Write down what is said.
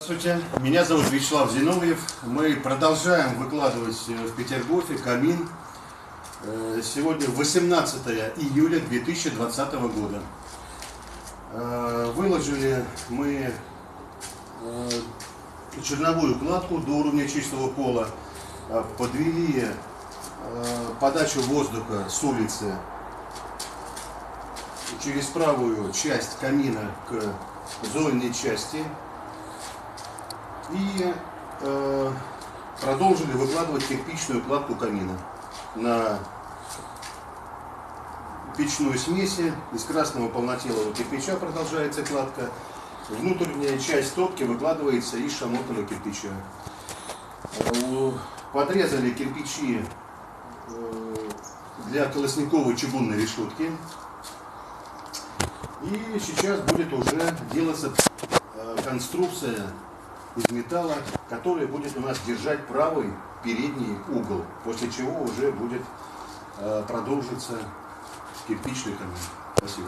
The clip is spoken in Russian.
Здравствуйте, меня зовут Вячеслав Зиновьев. Мы продолжаем выкладывать в Петергофе камин. Сегодня 18 июля 2020 года. Выложили мы черновую кладку до уровня чистого пола, подвели подачу воздуха с улицы через правую часть камина к зольной части. И продолжили выкладывать кирпичную кладку камина на печную смесь. Из красного полнотелого кирпича продолжается кладка. Внутренняя часть топки выкладывается из шамотного кирпича. Подрезали кирпичи для колосниковой чугунной решетки. И сейчас будет уже делаться конструкция из металла, который будет у нас держать правый передний угол, после чего уже будет продолжиться кирпичный камин. Спасибо.